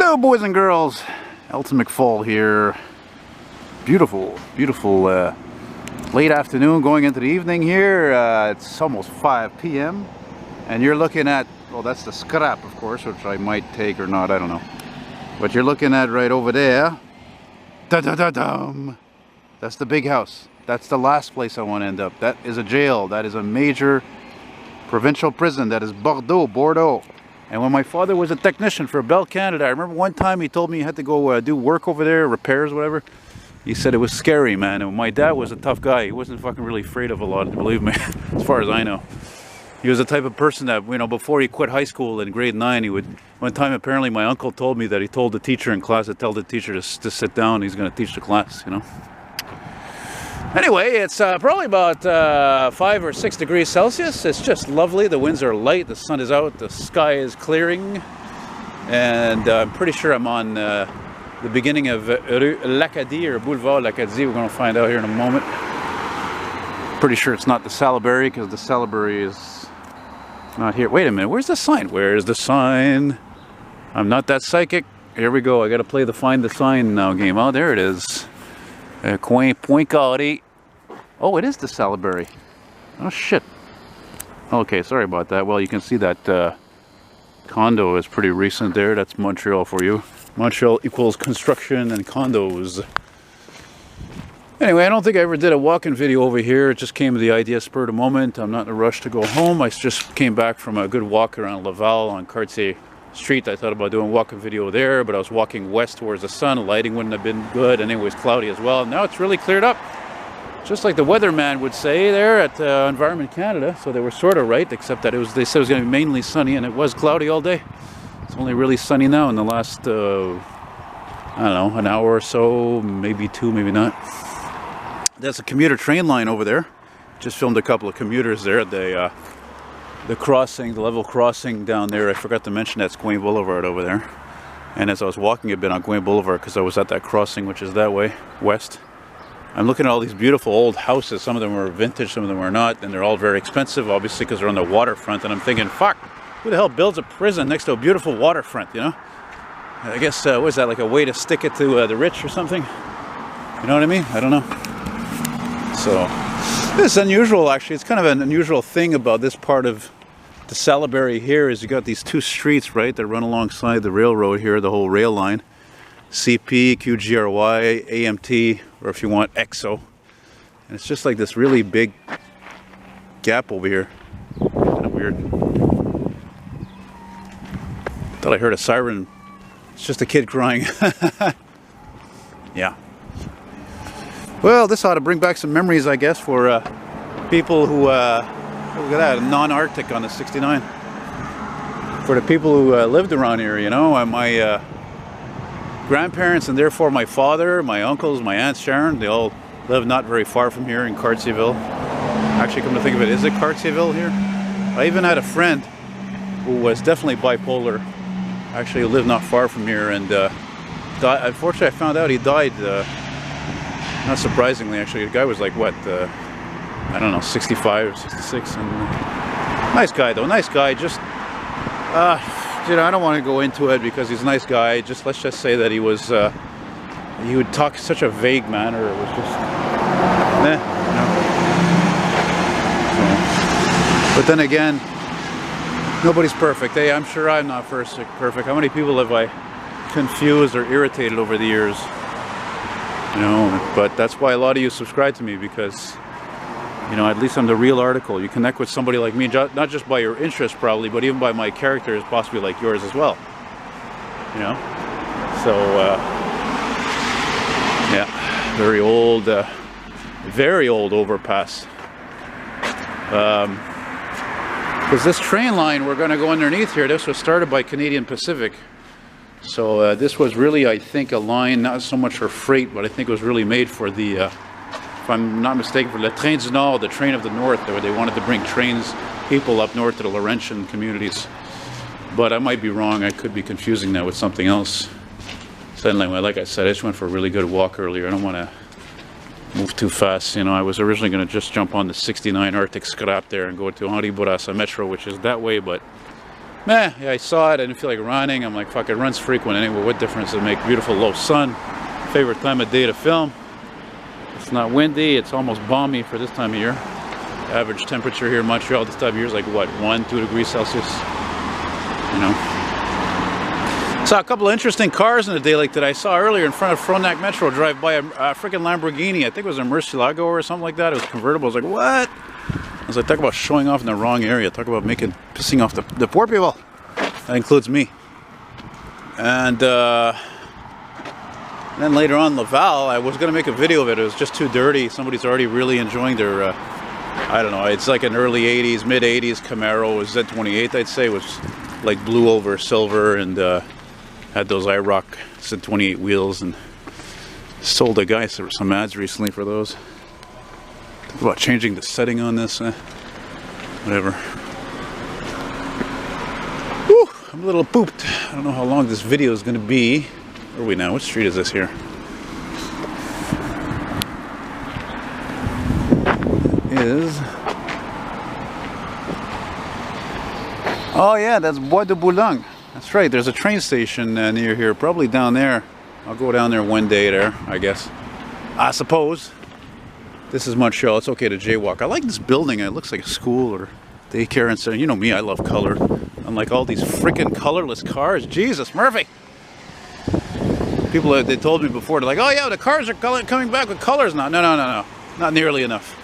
Hello boys and girls, Elton McFall here. Beautiful, beautiful late afternoon going into the evening here. It's almost 5 p.m. and you're looking at, well, that's the scrap of course, which I might take or not, I don't know. But you're looking at right over there. Da-da-da-dum. That's the big house. That's the last place I want to end up. That is a jail. That is a major provincial prison. That is Borough. And when my father was a technician for Bell Canada, I remember one time he told me he had to go do work over there, repairs, whatever. He said it was scary, man. And my dad was a tough guy. He wasn't fucking really afraid of a lot, believe me, as far as I know. He was the type of person that, you know, before he quit high school in grade 9, he would, one time apparently my uncle told me that he told the teacher in class to tell the teacher to sit down, he's going to teach the class, you know. Anyway, it's probably about 5 or 6 degrees Celsius. It's just lovely. The winds are light, the sun is out, the sky is clearing. And I'm pretty sure I'm on the beginning of Rue L'Acadie or Boulevard L'Acadie. We're going to find out here in a moment. Pretty sure it's not the Salaberry because the Salaberry is not here. Wait a minute, where's the sign? Where's the sign? I'm not that psychic. Here we go. I got to play the find the sign now game. Oh, there it is. Point Carré. Oh, it is the Salaberry. Oh, shit. Okay, sorry about that. Well, you can see that condo is pretty recent there. That's Montreal for you. Montreal equals construction and condos. Anyway, I don't think I ever did a walk-in video over here. It just came to the idea spur of the moment. I'm not in a rush to go home. I just came back from a good walk around Laval on Cartier Street. I thought about doing a walk-in video there, but I was walking west towards the sun. The lighting wouldn't have been good, and it was cloudy as well. Now it's really cleared up, just like the weatherman would say there at Environment Canada. So they were sort of right, except that they said it was going to be mainly sunny, and it was cloudy all day. It's only really sunny now in the last, I don't know, an hour or so, maybe 2, maybe not. There's a commuter train line over there. Just filmed a couple of commuters there at the crossing, the level crossing down there. I forgot to mention that's Gouin Boulevard over there. And as I was walking a bit on Gouin Boulevard, because I was at that crossing, which is that way, west, I'm looking at all these beautiful old houses. Some of them are vintage, some of them are not, and they're all very expensive, obviously, because they're on the waterfront. And I'm thinking, fuck, who the hell builds a prison next to a beautiful waterfront, you know? I guess, what is that, like a way to stick it to the rich or something? You know what I mean? I don't know. So, this is unusual, actually. It's kind of an unusual thing about this part of the Salaberry here is you got these two streets, right, that run alongside the railroad here, the whole rail line. CP, QGRY, AMT, or if you want, EXO. And it's just like this really big gap over here. Kind of weird. Thought I heard a siren. It's just a kid crying. Yeah. Well, this ought to bring back some memories, I guess, for people who, look at that, non-Arctic on the 69. For the people who lived around here, you know, my grandparents and therefore my father, my uncles, my aunt Sharon, they all live not very far from here in Cartierville. Actually, come to think of it, is it Cartierville here? I even had a friend who was definitely bipolar, actually who lived not far from here, and unfortunately I found out he died, not surprisingly actually. The guy was like, what, I don't know, 65 or 66, and nice guy though, nice guy. Just you know, I don't want to go into it because he's a nice guy. Just let's just say that he was he would talk in such a vague manner. It was just you know. So, but then again, nobody's perfect. Hey, I'm sure I'm not perfect. How many people have I confused or irritated over the years? You know, but that's why a lot of you subscribe to me, because, you know, at least I'm the real article. You connect with somebody like me, not just by your interest probably, but even by my characters, possibly like yours as well. You know? So, yeah, very old overpass. Because this train line we're going to go underneath here, this was started by Canadian Pacific. So this was really, I think, a line not so much for freight, but I think it was really made for the, if I'm not mistaken, for Le Train du Nord, the train of the north, where they wanted to bring people up north to the Laurentian communities. But I might be wrong. I could be confusing that with something else. So anyway, like I said, I just went for a really good walk earlier. I don't want to move too fast. You know, I was originally going to just jump on the 69 Arctic scrap there and go to Henri Bourassa Metro, which is that way, but Meh, yeah, I saw it, I didn't feel like running. I'm like, fuck, it runs frequent anyway. What difference does it make? Beautiful low sun. Favorite time of day to film. It's not windy, it's almost balmy for this time of year. Average temperature here in Montreal this time of year is like what, 1-2 degrees Celsius? You know. Saw a couple of interesting cars in the day like that. I saw earlier in front of Frontenac Metro drive by a freaking Lamborghini. I think it was a Murcielago or something like that. It was convertible. I was like, what? I was like, talk about showing off in the wrong area. Talk about pissing off the poor people. That includes me. And then later on, Laval, I was going to make a video of it. It was just too dirty. Somebody's already really enjoying their, I don't know, it's like an early 80s, mid 80s Camaro. It was Z28, I'd say. It was like blue over silver and had those IROC Z28 wheels, and sold a guy some ads recently for those. Think about changing the setting on this. Whatever. Whew, I'm a little pooped. I don't know how long this video is going to be. Where are we now? What street is this here? Oh yeah, that's Bois de Boulogne. That's right, there's a train station near here, probably down there. I'll go down there one day there, I guess. I suppose. This is Montreal, it's okay to jaywalk. I like this building, it looks like a school or daycare and center. You know me, I love color. Unlike all these freaking colorless cars. Jesus, Murphy! People, they told me before, they're like, oh yeah, the cars are coming back with colors now. No, not nearly enough.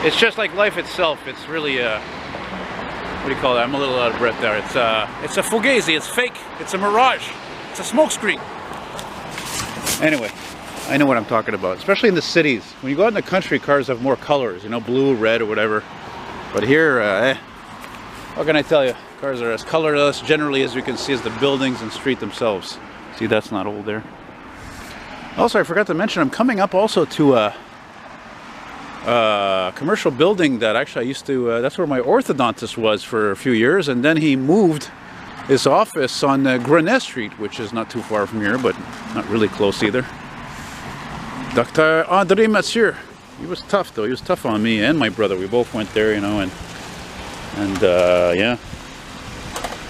It's just like life itself. It's really, what do you call that? I'm a little out of breath there. It's a fugazi. It's fake. It's a mirage. It's a smokescreen. Anyway, I know what I'm talking about. Especially in the cities. When you go out in the country, cars have more colors. You know, blue, red, or whatever. But here, what can I tell you? Cars are as colorless, generally, as you can see, as the buildings and street themselves. See, that's not old there. Also, I forgot to mention, I'm coming up also to a commercial building that actually I used to, that's where my orthodontist was for a few years, and then he moved his office on Grenet Street, which is not too far from here, but not really close either. Dr. André Mathieu, he was tough though. He was tough on me and my brother. We both went there, you know, and yeah.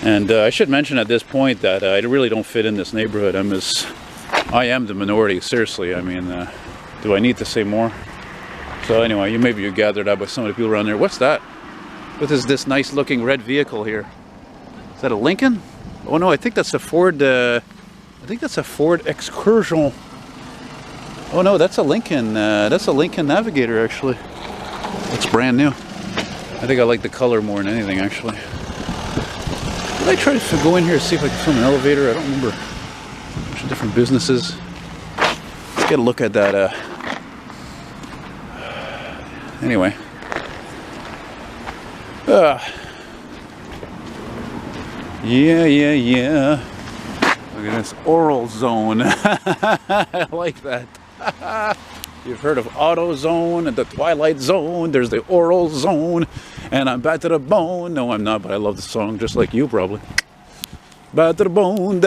And I should mention at this point that I really don't fit in this neighborhood. I am the minority, seriously. I mean, do I need to say more? So anyway, maybe you gathered up with some of the people around there. What's that? What is this nice looking red vehicle here? Is that a Lincoln? Oh no, I think that's a Ford, I think that's a Ford Excursion. Oh no, that's a Lincoln Navigator actually. It's brand new. I think I like the color more than anything actually. Did I try to go in here and see if I could film an elevator? I don't remember. A bunch of different businesses. Let's get a look at that. Anyway. Yeah. Look at this oral zone. I like that. You've heard of AutoZone and the Twilight Zone. There's the oral zone. And I'm bad to the bone. No, I'm not, but I love the song just like you probably. Bad to the bone.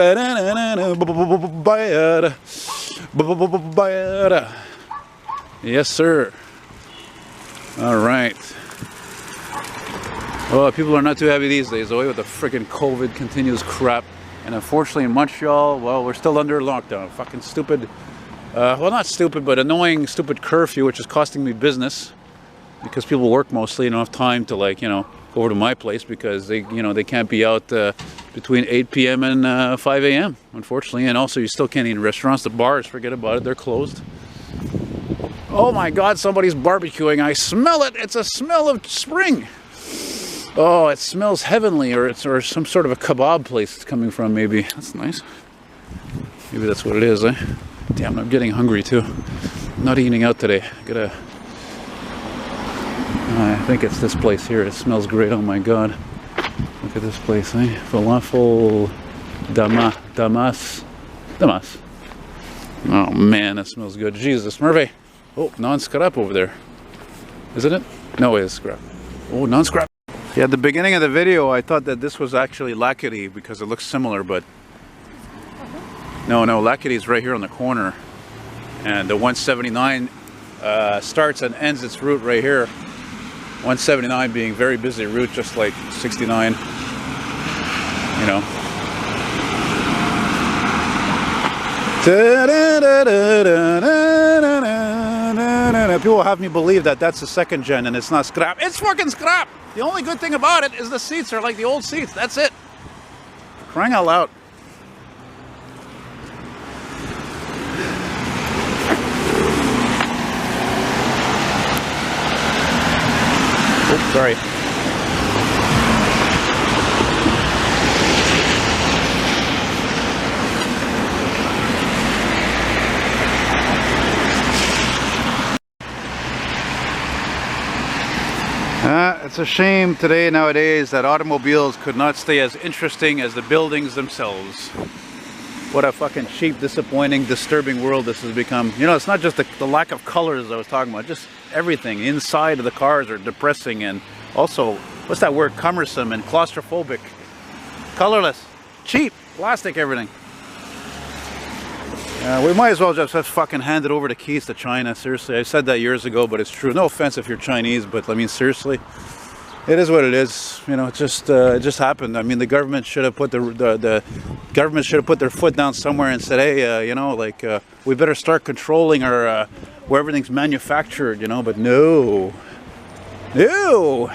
Yes, sir. All right. Well, people are not too happy these days, away with the freaking COVID continuous crap. And unfortunately in Montreal, well, we're still under lockdown. Fucking stupid, well, not stupid, but annoying, stupid curfew, which is costing me business. Because people work mostly and don't have time to, like, you know, go over to my place because they, you know, they can't be out between 8 p.m. and 5 a.m. unfortunately. And also you still can't eat in restaurants. The bars, forget about it, they're closed. Oh my God, somebody's barbecuing. I smell it. It's a smell of spring. Oh, it smells heavenly, or some sort of a kebab place it's coming from, maybe. That's nice. Maybe that's what it is, eh? Damn, I'm getting hungry too. I'm not eating out today. I think it's this place here. It smells great. Oh my God. Look at this place, eh? Falafel Damas. Oh man, that smells good. Jesus, Murphy. Oh, non-scrap over there. Isn't it? No, it is scrap. Oh, non-scrap. Yeah, at the beginning of the video, I thought that this was actually Lackady because it looks similar, but no, Lackady's right here on the corner. And the 179 starts and ends its route right here. 179 being very busy route, just like 69, you know. People have me believe that that's the second gen and it's not scrap. It's fucking scrap! The only good thing about it is the seats are like the old seats. That's it. Crying out loud. Oops, sorry. It's a shame today, nowadays, that automobiles could not stay as interesting as the buildings themselves. What a fucking cheap, disappointing, disturbing world this has become. You know, it's not just the lack of colors I was talking about, just everything inside of the cars are depressing, and also, what's that word, cumbersome and claustrophobic. Colorless, cheap, plastic, everything. We might as well just fucking hand it over the keys to China, seriously. I said that years ago, but it's true. No offense if you're Chinese, but I mean, seriously. It is what it is, you know. It just happened. I mean, the government should have put the government should have put their foot down somewhere and said, hey, you know, like we better start controlling our where everything's manufactured, you know. But no, no.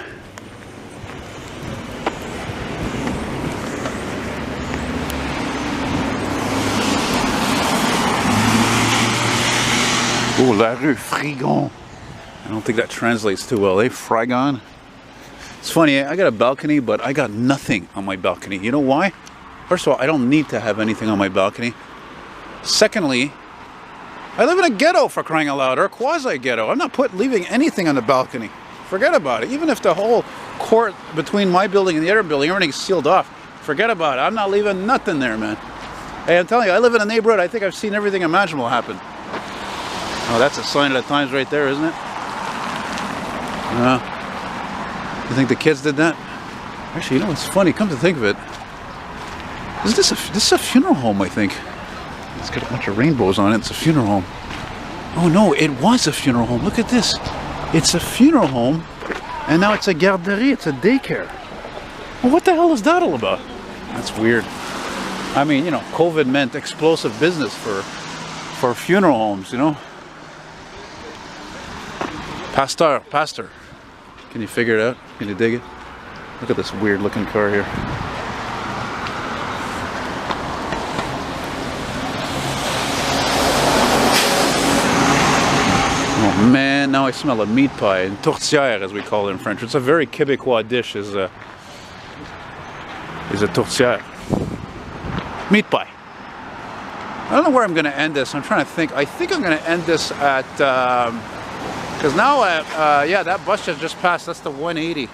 Oh, la rue Frigon. I don't think that translates too well, eh? Frigon. It's funny, I got a balcony, but I got nothing on my balcony. You know why? First of all, I don't need to have anything on my balcony. Secondly, I live in a ghetto, for crying out loud, or a quasi-ghetto. I'm not leaving anything on the balcony. Forget about it. Even if the whole court between my building and the other building, everything's sealed off, forget about it. I'm not leaving nothing there, man. Hey, I'm telling you, I live in a neighborhood, I think I've seen everything imaginable happen. Oh, that's a sign of the times right there, isn't it? You think the kids did that? Actually, you know, it's funny, come to think of it. This is a funeral home, I think. It's got a bunch of rainbows on it. It's a funeral home. Oh no, it was a funeral home. Look at this. It's a funeral home, and now it's a garderie. It's a daycare. Well, what the hell is that all about? That's weird. I mean, you know, COVID meant explosive business for funeral homes, you know. Pastor. Can you figure it out? Can you dig it? Look at this weird looking car here. Oh man, now I smell a meat pie. And tourtière, as we call it in French. It's a very Quebecois dish, is a tourtière. Meat pie. I don't know where I'm going to end this. I'm trying to think. I think I'm going to end this at... because now, yeah, that bus just passed. That's the 180.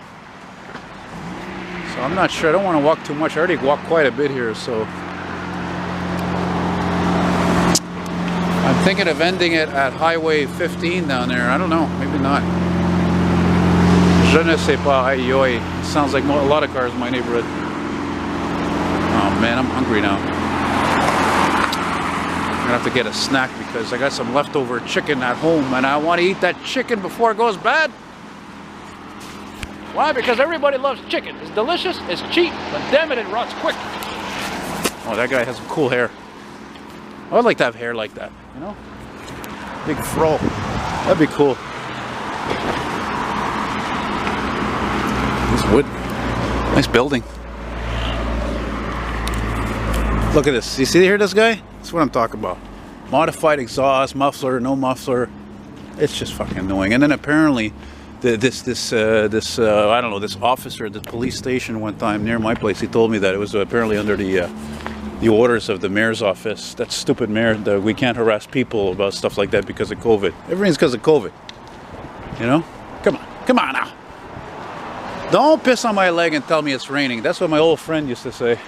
So I'm not sure. I don't want to walk too much. I already walked quite a bit here, so... I'm thinking of ending it at Highway 15 down there. I don't know. Maybe not. Je ne sais pas. Aïe, aïe. It sounds like a lot of cars in my neighborhood. Oh, man, I'm hungry now. I'm gonna have to get a snack because I got some leftover chicken at home and I want to eat that chicken before it goes bad. Why? Because everybody loves chicken. It's delicious, it's cheap, but damn it, it rots quick. Oh, that guy has some cool hair. I would like to have hair like that, you know? Big fro. That'd be cool. This wood. Nice building. Look at this. You see here this guy? That's what I'm talking about. Modified exhaust, muffler, no muffler. It's just fucking annoying. And then apparently, this I don't know, this officer at the police station one time near my place, he told me that it was apparently under the orders of the mayor's office. That stupid mayor, we can't harass people about stuff like that because of COVID. Everything's because of COVID. You know? Come on now. Don't piss on my leg and tell me it's raining. That's what my old friend used to say.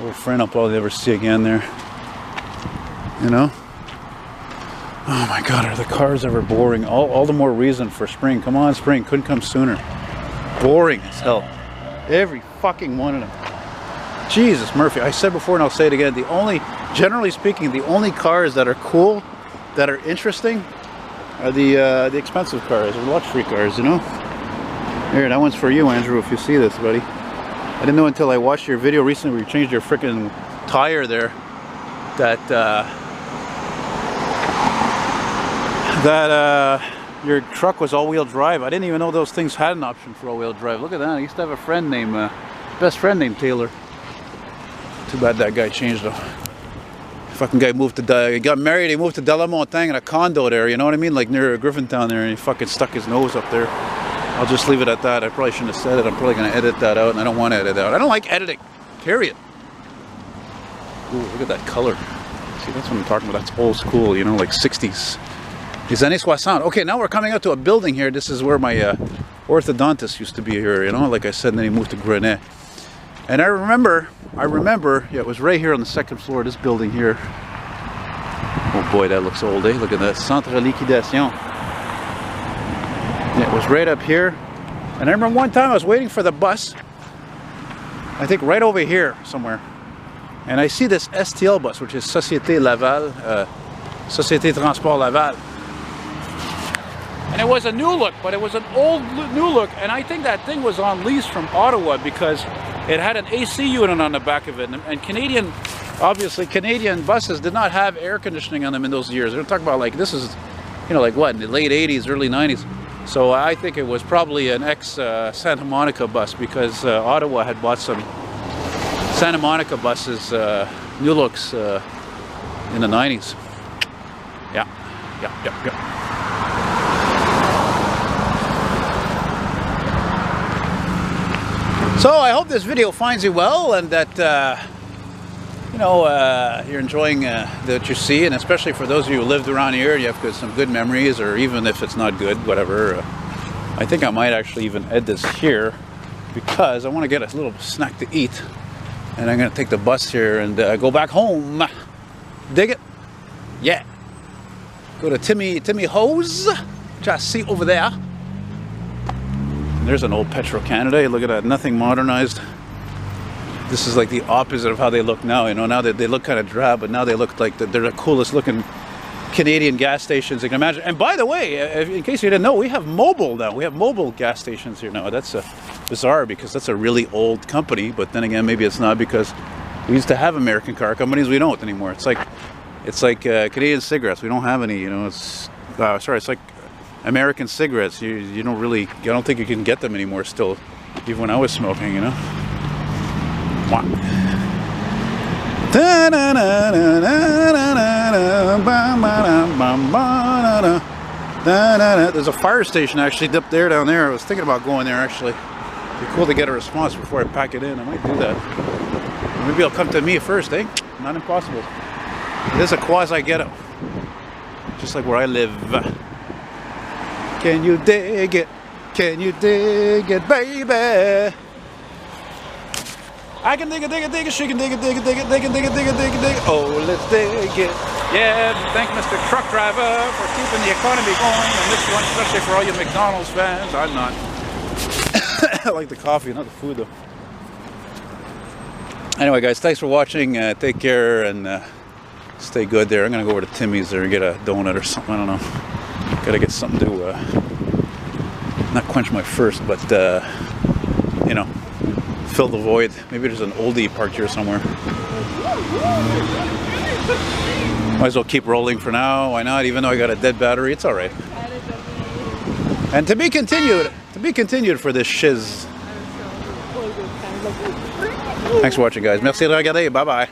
Old friend I'll probably never see again there. You know? Oh my God, are the cars ever boring? All the more reason for spring. Come on, spring. Couldn't come sooner. Boring as hell. Every fucking one of them. Jesus, Murphy. I said before and I'll say it again. Generally speaking, the only cars that are cool, that are interesting, are the expensive cars, or luxury cars, you know? Here, that one's for you, Andrew, if you see this, buddy. I didn't know until I watched your video recently where you changed your freaking tire there that your truck was all-wheel drive. I didn't even know those things had an option for all-wheel drive. Look at that. I used to have a friend named, best friend named Taylor. Too bad that guy changed though. Fucking guy moved to, he got married, he moved to Delamontagne in a condo there, you know what I mean? Like near Griffintown there, and he fucking stuck his nose up there. I'll just leave it at that. I probably shouldn't have said it. I'm probably going to edit that out, and I don't want to edit it out. I don't like editing, period. Ooh, look at that color. See, that's what I'm talking about. That's old school, you know, like 60s. Les années 60. Okay, now we're coming out to a building here. This is where my orthodontist used to be here, you know, like I said, and then he moved to Grenet. And I remember, yeah, it was right here on the second floor of this building here. Oh boy, that looks old, eh? Look at that. Centre Liquidation. Yeah, it was right up here. And I remember one time I was waiting for the bus, I think right over here somewhere. And I see this STL bus, which is Société Laval, Société Transport Laval. And it was a new look, but it was an old new look. And I think that thing was on lease from Ottawa because it had an AC unit on the back of it. And Canadian, obviously Canadian buses did not have air conditioning on them in those years. They're talking about like, this is, you know, like what, in the late 80s, early 90s. So I think it was probably an ex-Santa Monica bus because Ottawa had bought some Santa Monica buses, new looks in the 90s. Yeah. So I hope this video finds you well and that, you know, you're enjoying what you see, and especially for those of you who lived around here, you have some good memories, or even if it's not good, whatever. I think I might actually even end this here because I want to get a little snack to eat, and I'm going to take the bus here and go back home. Dig it? Yeah. Go to Timmy Ho's, which I see over there. There's an old Petro-Canada. Look at that, nothing modernized. This is like the opposite of how they look now. You know, now they look kind of drab, but now they look like they're the coolest looking Canadian gas stations you can imagine. And by the way, in case you didn't know, we have mobile now. We have mobile gas stations here now. That's bizarre because that's a really old company. But then again, maybe it's not because we used to have American car companies. We don't anymore. It's like Canadian cigarettes. We don't have any. You know, it's like American cigarettes. You don't really. I don't think you can get them anymore. Still, even when I was smoking, you know. There's a fire station actually up there, down there. I was thinking about going there actually. It'd be cool to get a response before I pack it in. I might do that. Maybe it'll come to me first, eh? Not impossible. It is a quasi-ghetto, just like where I live. Can you dig it? Can you dig it, baby? I can dig it, she can dig it. Oh, let's dig it. Yeah, thank Mr. Truck Driver for keeping the economy going. And this one, especially for all you McDonald's fans. I'm not. I like the coffee, not the food though. Anyway, guys, thanks for watching. Take care and stay good there. I'm going to go over to Timmy's there and get a donut or something. I don't know. Got to get something to not quench my thirst, but, you know, fill the void. Maybe there's an oldie parked here somewhere. Might as well keep rolling for now. Why not? Even though I got a dead battery, it's all right. And to be continued for this shiz. Thanks for watching, guys. Merci de regarder. Bye bye.